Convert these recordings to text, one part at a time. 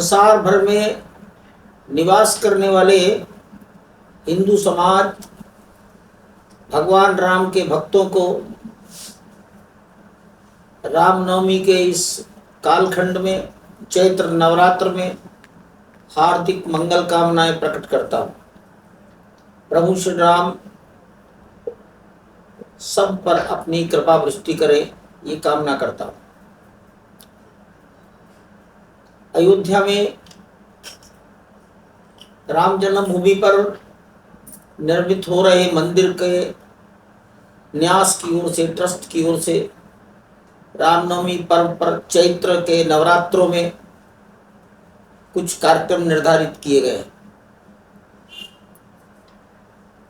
संसार भर में निवास करने वाले हिंदू समाज भगवान राम के भक्तों को रामनवमी के इस कालखंड में चैत्र नवरात्र में हार्दिक मंगल कामनाएं प्रकट करता हूँ। प्रभु श्री राम सब पर अपनी कृपा वृष्टि करे, ये कामना करता हूँ। अयोध्या में राम जन्मभूमि पर निर्मित हो रहे मंदिर के न्यास की ओर से, ट्रस्ट की ओर से रामनवमी पर्व पर चैत्र के नवरात्रों में कुछ कार्यक्रम निर्धारित किए गए हैं।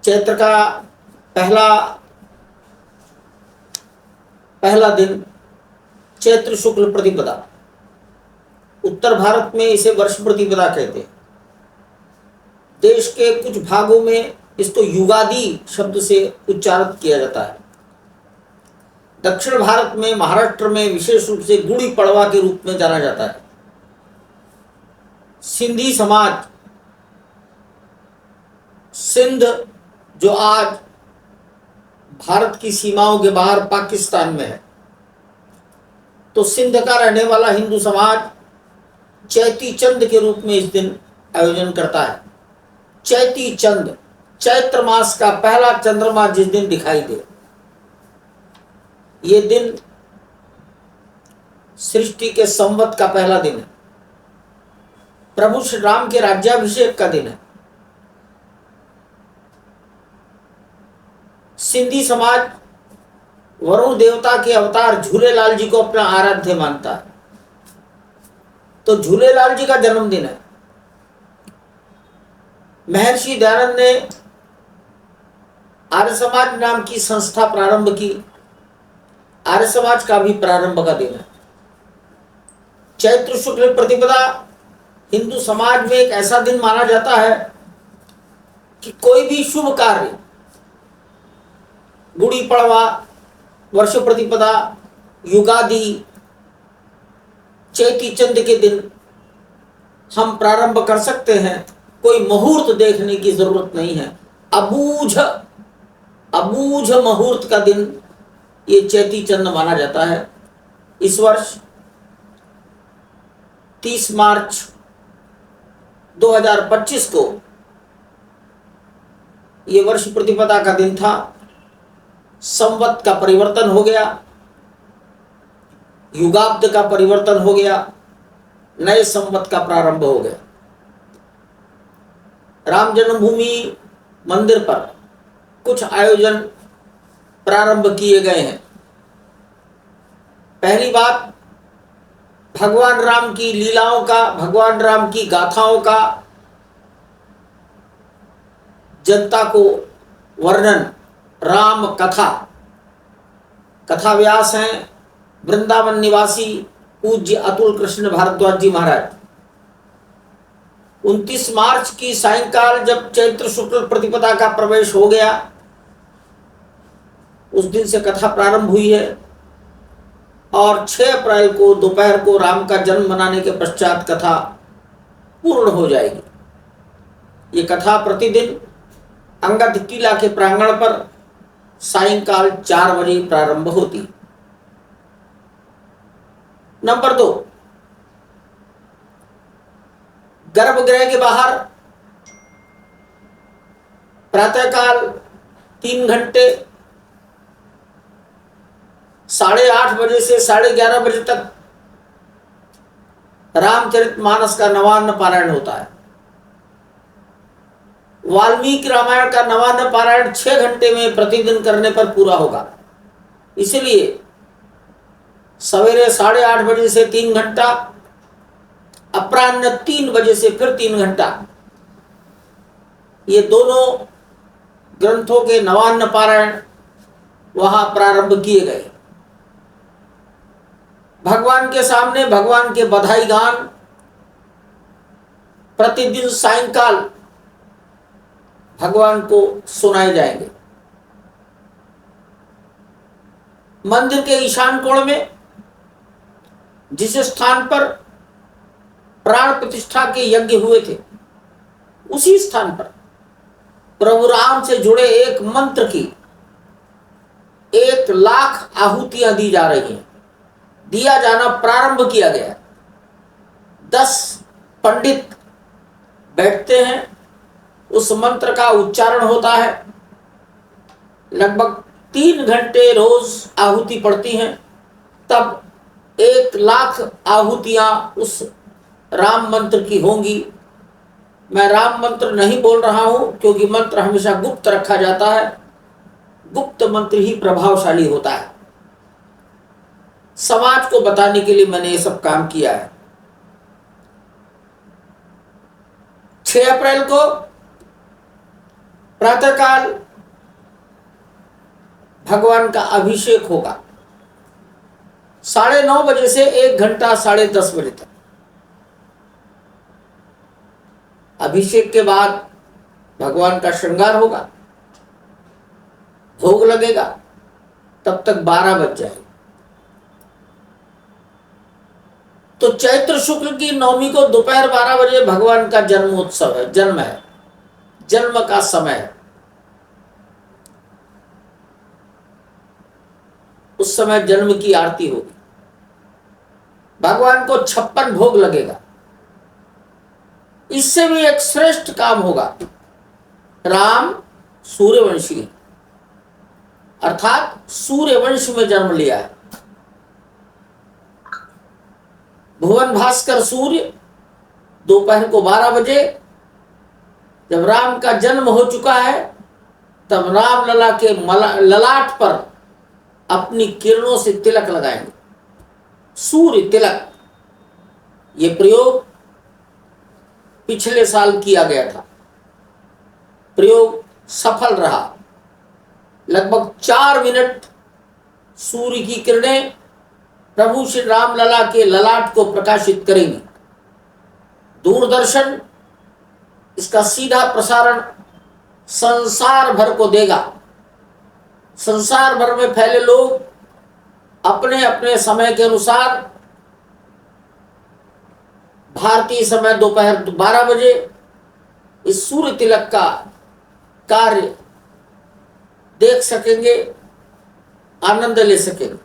चैत्र का पहला दिन चैत्र शुक्ल प्रतिपदा, उत्तर भारत में इसे वर्ष प्रतिपदा कहते हैं। देश के कुछ भागों में इसको युगादि शब्द से उच्चारित किया जाता है। दक्षिण भारत में, महाराष्ट्र में विशेष रूप से गुड़ी पड़वा के रूप में जाना जाता है। सिंधी समाज, सिंध जो आज भारत की सीमाओं के बाहर पाकिस्तान में है, तो सिंध का रहने वाला हिंदू समाज चैती चंद के रूप में इस दिन आयोजन करता है। चैती चंद, चैत्र मास का पहला चंद्रमा जिस दिन दिखाई दे, ये दिन सृष्टि के संवत का पहला दिन है। प्रभु श्री राम के राज्याभिषेक का दिन है। सिंधी समाज वरुण देवता के अवतार झूलेलाल जी को अपना आराध्य मानता है, तो झूलेलाल जी का जन्मदिन है। महर्षि दयानंद ने आर्य समाज नाम की संस्था प्रारंभ की। आर्य समाज का भी प्रारंभ का दिन है। चैत्र शुक्ल प्रतिपदा हिंदू समाज में एक ऐसा दिन माना जाता है कि कोई भी शुभ कार्य, गुड़ी पड़वा, वर्ष प्रतिपदा, युगादि, चैती चंद के दिन हम प्रारंभ कर सकते हैं। कोई मुहूर्त देखने की जरूरत नहीं है। अबूझ मुहूर्त का दिन ये चैती चंद माना जाता है। इस वर्ष 30 मार्च 2025 को ये वर्ष प्रतिपदा का दिन था। संवत का परिवर्तन हो गया, युगाब्द का परिवर्तन हो गया, नए संवत का प्रारंभ हो गया। राम जन्मभूमि मंदिर पर कुछ आयोजन प्रारंभ किए गए हैं। पहली बात, भगवान राम की लीलाओं का, भगवान राम की गाथाओं का जनता को वर्णन, राम कथा। कथा व्यास हैं वृंदावन निवासी पूज्य अतुल कृष्ण भारद्वाज जी महाराज। 29 मार्च की सायंकाल जब चैत्र शुक्ल प्रतिपदा का प्रवेश हो गया, उस दिन से कथा प्रारंभ हुई है और 6 अप्रैल को दोपहर को राम का जन्म मनाने के पश्चात कथा पूर्ण हो जाएगी। ये कथा प्रतिदिन अंगद किला के प्रांगण पर सायंकाल 4 बजे प्रारंभ होती। नंबर 2, गर्भगृह के बाहर प्रातःकाल 3 घंटे 8:30 बजे से 11:30 बजे तक रामचरितमानस का नवान्न पारायण होता है। वाल्मीकि रामायण का नवान्न पारायण 6 घंटे में प्रतिदिन करने पर पूरा होगा। इसलिए सवेरे 8:30 बजे से 3 घंटा, अपराह्न 3 बजे से फिर 3 घंटा, ये दोनों ग्रंथों के नवान्न पारायण वहां प्रारंभ किए गए। भगवान के सामने भगवान के बधाई गान प्रतिदिन सायंकाल भगवान को सुनाए जाएंगे। मंदिर के ईशान कोण में जिस स्थान पर प्राण प्रतिष्ठा के यज्ञ हुए थे, उसी स्थान पर प्रभु राम से जुड़े एक मंत्र की 1,00,000 आहुतियां दी जा रही हैं, दिया जाना प्रारंभ किया गया। 10 पंडित बैठते हैं, उस मंत्र का उच्चारण होता है, लगभग 3 घंटे रोज आहुति पड़ती हैं, तब 1,00,000 आहुतियां उस राम मंत्र की होंगी। मैं राम मंत्र नहीं बोल रहा हूं क्योंकि मंत्र हमेशा गुप्त रखा जाता है, गुप्त मंत्र ही प्रभावशाली होता है। समाज को बताने के लिए मैंने ये सब काम किया है। 6 अप्रैल को प्रातःकाल भगवान का अभिषेक होगा, 9:30 बजे से 1 घंटा 10:30 बजे तक। अभिषेक के बाद भगवान का श्रृंगार होगा, भोग लगेगा, तब तक 12 बज जाएगा। तो चैत्र शुक्ल की नवमी को दोपहर 12 बजे भगवान का जन्मोत्सव है, जन्म है, जन्म का समय है। उस समय जन्म की आरती होगी, भगवान को 56 भोग लगेगा। इससे भी एक श्रेष्ठ काम होगा। राम सूर्यवंशी अर्थात सूर्यवंश में जन्म लिया है। भुवन भास्कर सूर्य दोपहर को 12 बजे जब राम का जन्म हो चुका है, तब राम लला के ललाट पर अपनी किरणों से तिलक लगाएंगे, सूर्य तिलक। ये प्रयोग पिछले साल किया गया था, प्रयोग सफल रहा। लगभग 4 मिनट सूर्य की किरणें प्रभु श्री राम लला के ललाट को प्रकाशित करेंगी। दूरदर्शन इसका सीधा प्रसारण संसार भर को देगा। संसार भर में फैले लोग अपने अपने समय के अनुसार भारतीय समय दोपहर 12 बजे इस सूर्य तिलक का कार्य देख सकेंगे, आनंद ले सकेंगे।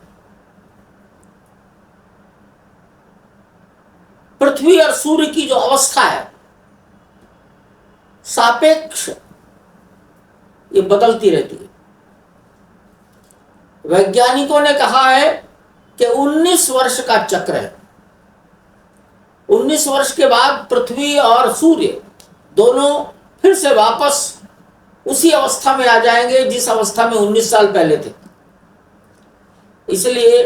पृथ्वी और सूर्य की जो अवस्था है सापेक्ष, ये बदलती रहती है। वैज्ञानिकों ने कहा है कि 19 वर्ष का चक्र है। 19 वर्ष के बाद पृथ्वी और सूर्य दोनों फिर से वापस उसी अवस्था में आ जाएंगे जिस अवस्था में 19 साल पहले थे। इसलिए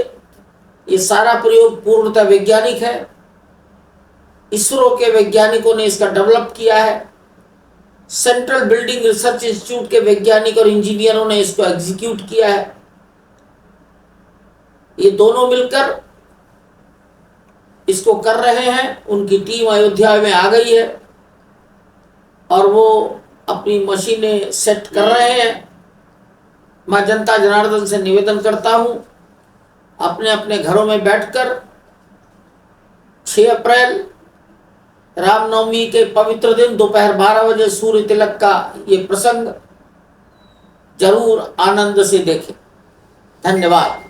ये सारा प्रयोग पूर्णतः वैज्ञानिक है। इसरो के वैज्ञानिकों ने इसका डेवलप किया है। सेंट्रल बिल्डिंग रिसर्च इंस्टीट्यूट के वैज्ञानिक और इंजीनियरों ने इसको एग्जीक्यूट किया है। ये दोनों मिलकर इसको कर रहे हैं। उनकी टीम अयोध्या में आ गई है और वो अपनी मशीनें सेट कर रहे हैं। मैं जनता जनार्दन से निवेदन करता हूं, अपने अपने घरों में बैठकर 6 अप्रैल रामनवमी के पवित्र दिन दोपहर 12 बजे सूर्य तिलक का ये प्रसंग जरूर आनंद से देखें। धन्यवाद।